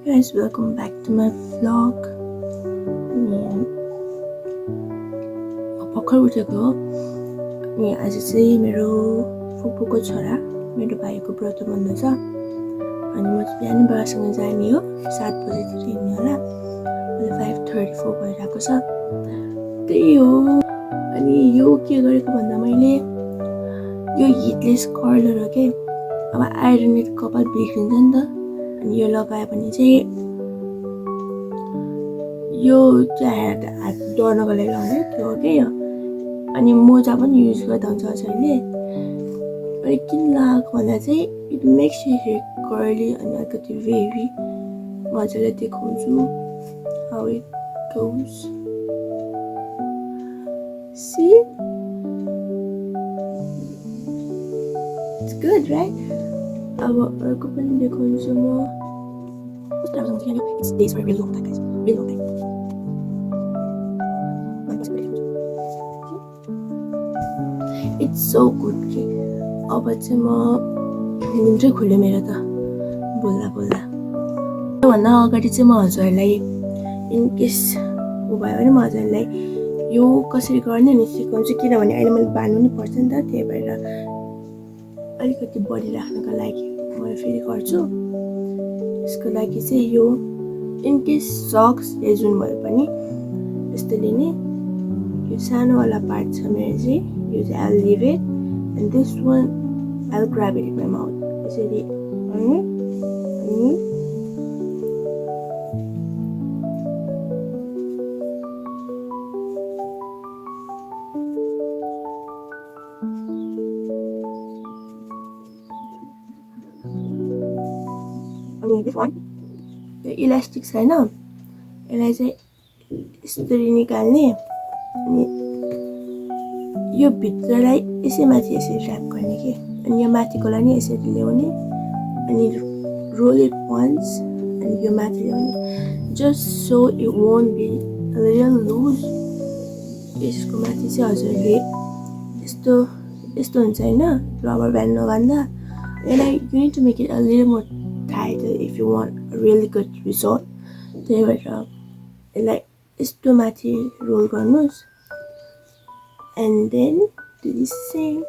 Guys, welcome back to my vlog. भर्खर उठेको हो अनि आज चाहिँ मेरो फुपूको छोरा मेरो भाइको व्रत बन्द छ अनि म चाहिँ बिहान बाबासँग जाने हो 7 बजेतिर हिँड्ने होला अहिले 5:34 भइरहेको छ त्यही हो अनि यो के गरेको भन्दा मैले यो हिटलेस कर्लर हो के अब आइरनले कपाल बिग्रिन्छ नि त अनि यो लगायो भने चाहिँ यो चाहिँ हात डढ्नको लागि लगाउने त्यो हो के यो अनि मोजा पनि युज गर्दा हुन्छ अहिले अनि किन लगाएको भन्दा चाहिँ it makes you hair curly अनि अलिकति वेभी मजाले देखाउँछु how it goes see it's good right अब अर्को पनि देखाउँछु म कस्तो राम्रो छ नि it's stays for real long time guys real long time it's so good कि अब चाहिँ म निन्द्रै खुल्यो मेरो त बोल्दा बोल्दा त्योभन्दा अगाडि चाहिँ म हजुरहरूलाई इनकेस ऊ भयो भने म हजुरहरूलाई यो कसरी गर्ने नि सिकाउँछु किनभने अहिले मैले बाँध्नु नि पर्छ नि त त्यही भएर अलिकति बढी राख्नको लागि म फेरि गर्छु यसको लागि चाहिँ यो इनकेस सक्स या जुन भए पनि यस्तो लिने यो सानोवाला पार्ट छ मेरो चाहिँ यो चाहिँ I'll leave it and this one I'll grab it in my mouth यसरी अनि this one यो इलास्टिक छैन यसलाई चाहिँ यसरी निकाल्ने अनि यो भित्रलाई यसै माथि यसरी र्याप गर्ने के अनि यो माथिकोलाई नि यसरी ल्याउने अनि रोल इट वन्स अनि यो माथि ल्याउने just so it won't be real loose यसको माथि चाहिँ हजुरले यस्तो यस्तो हुन्छ हैन रबर ब्यान्ड नबान्दा यसलाई you need to make it a little more tighter if you want a really good result त्यही भएर यसलाई यस्तो माथि रोल गर्नुस् and then do the same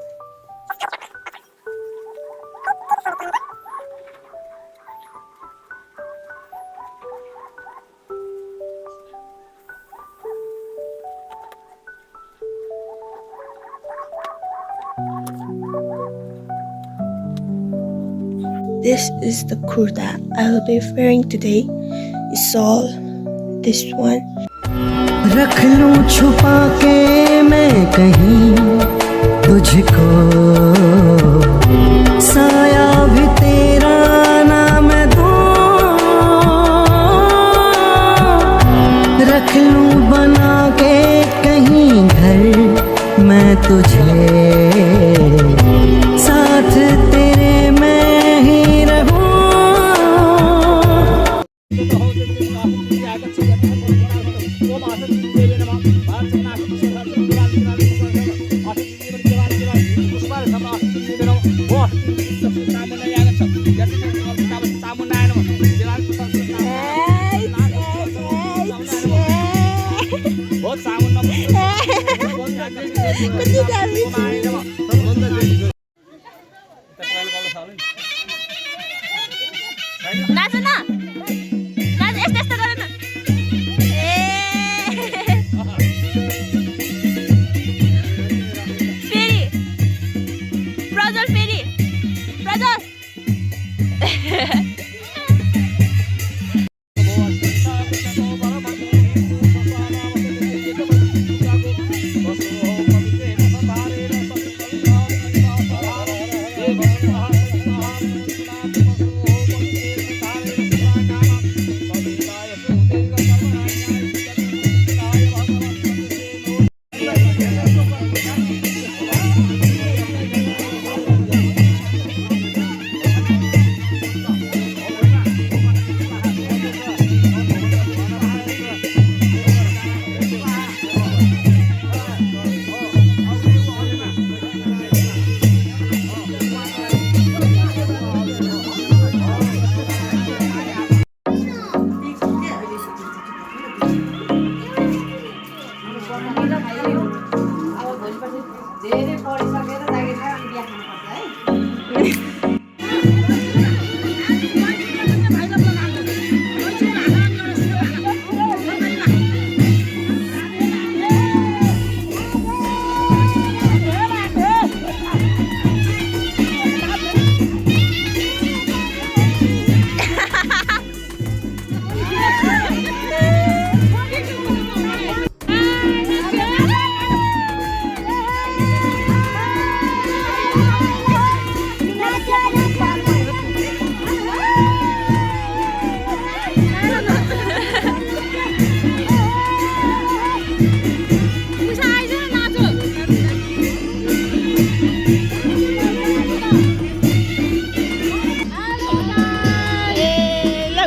This is the kurta I will be wearing today. It's all this one. रख लूं छुपा के मैं कहीं तुझको साया भी तेरा ना मैं दूं रख लूं बना के कहीं घर मैं तुझे साथ तेरे मैं ही रहूं नाच्नु न नाच यस्तो यस्तो गर न फेरि प्रज्वल फेरि प्रज्वल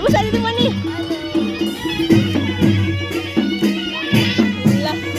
उसरी दिउँ नि ल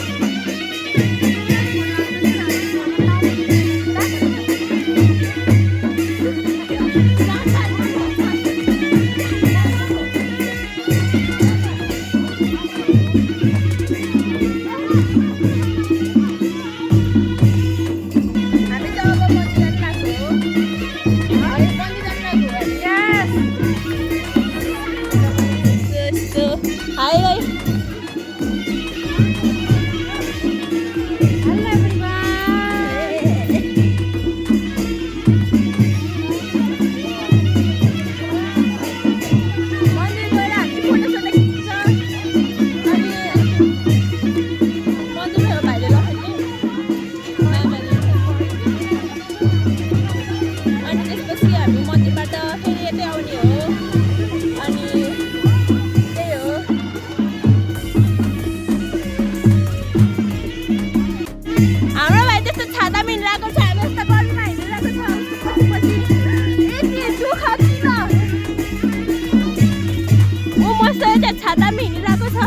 छातामा हिँडिरहेको छ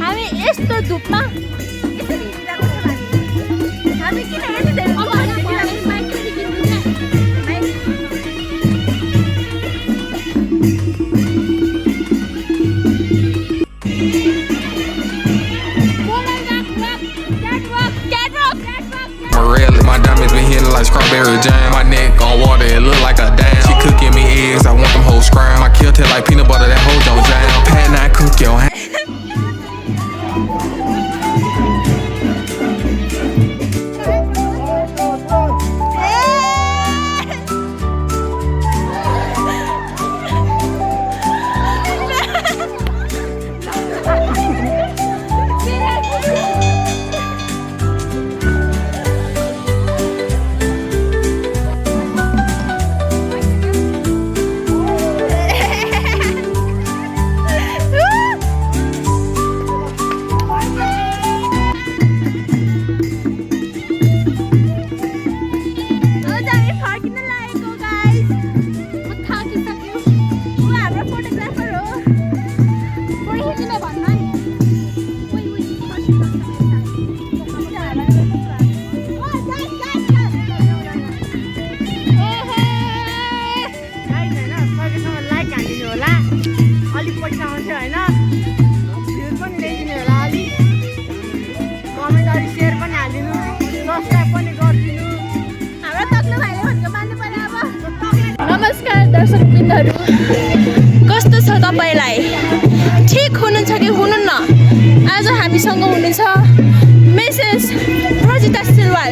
हामी यस्तो धुपमा यसरी हिँडिरहेको छ हामी किन यति धेरै My diamonds been hitting like strawberry jam. My neck on water, it look like a dam. She cooking me eggs, I want them whole scram. My kill taste like peanut butter, that whole don't jam. Pat and I cook your hand. नमस्कार दर्शकवृन्दहरू कस्तो छ तपाईलाई ठीक हुनुहुन्छ कि हुनुहुन्न आज हामीसँग हुनुहुन्छ मिसेस रजिता सिलवाल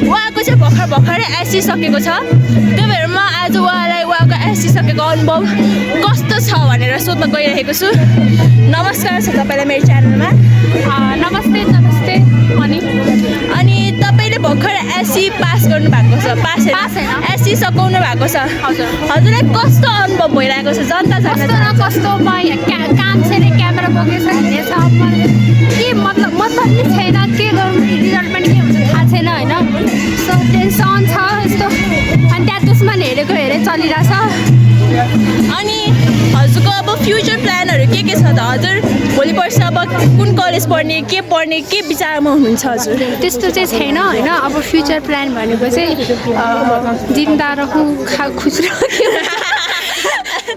उहाँको चाहिँ भर्खरै आइसकेको छ त्यही भएर म आज उहाँलाई उहाँको आइसकेको अनुभव कस्तो छ भनेर सोध्न गइरहेको छु नमस्कार छ तपाईलाई मेरो च्यानलमा नमस्ते अनि तपाईले भर्खर एससी पास गर्नु भएको छ पास एससी सकाउनु भएको छ हजुरलाई कस्तो अनुभव भइरहेको छ जनता कस्तो काम छैन क्यामेरा बोकेछ हिँडेछ के मतलब नि छैन के गर्नु रिजल्ट पनि के हुन्छ थाहा छैन होइन सो टेन्सन छ यस्तो अनि त्यहाँ दुश्मन हेरेको चलिरहेछ अनि हजुरको अब फ्युचर प्लानहरू के छ त हजुर भोलि पर्सि अब कुन कलेज पढ्ने के विचारमा हुनुहुन्छ हजुर त्यस्तो चाहिँ छैन होइन अब फ्युचर प्लान भनेको चाहिँ जिन्दा रहूँ खुस रहूँ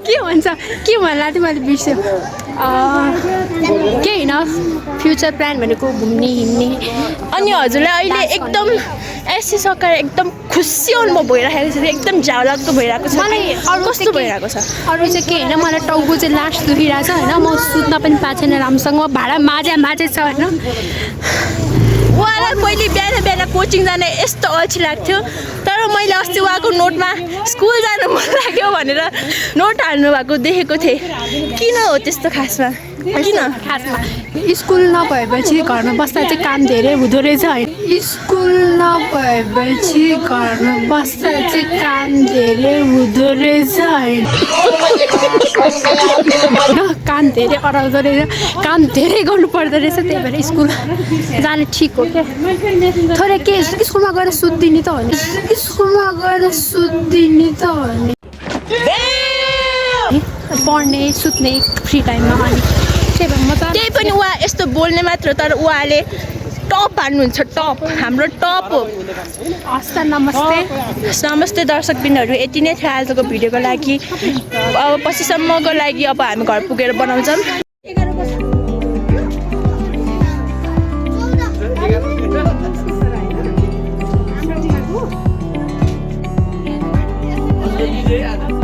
के भन्छ के भन्ला थियो मैले बिर्स्यो के होइन फ्युचर प्लान भनेको घुम्ने हिँड्ने अनि हजुरलाई अहिले एकदम एससी सकाएर एकदम खुसी अनुभव भइरहेको छ एकदम झाउलाग्दो भइरहेको छ मलाई कस्तो भइरहेको छ अरू चाहिँ के होइन मलाई टाउको चाहिँ लास्ट दुखिरहेको छ होइन म सुत्न पनि पाएको छैन राम्रोसँग भाडा माझे छ होइन उहाँलाई पहिले बिहान कोचिङ जान यस्तो अल्छी लाग्थ्यो तर मैले अस्ति उहाँको नोटमा स्कुल जानु मन लाग्यो भनेर नोट हाल्नु भएको देखेको थिएँ किन हो त्यस्तो खासमा खासमा स्कुल नभएपछि घरमा बस्दा चाहिँ काम धेरै हुँदो रहेछ होइन स्कुल नभएपछि घरमा बस्दा चाहिँ काम धेरै हुँदो रहेछ होइन काम धेरै अराउँदो रहेछ काम धेरै गर्नु पर्दो रहेछ त्यही भएर स्कुल जानु ठिक हो क्या थोरै के स्कुलमा गएर सुत्दिने त हो नि पढ्ने सुत्ने फ्री टाइममा अनि त्यही भएर म त त्यही पनि उहाँ यस्तो बोल्ने मात्र तर उहाँले टप हान्नुहुन्छ टप हाम्रो टप हो हस् त नमस्ते नमस्ते दर्शकबिनहरू यति नै थियो आजको भिडियोको लागि अब पछिसम्मको लागि अब हामी घर पुगेर बनाउँछौँ Yeah.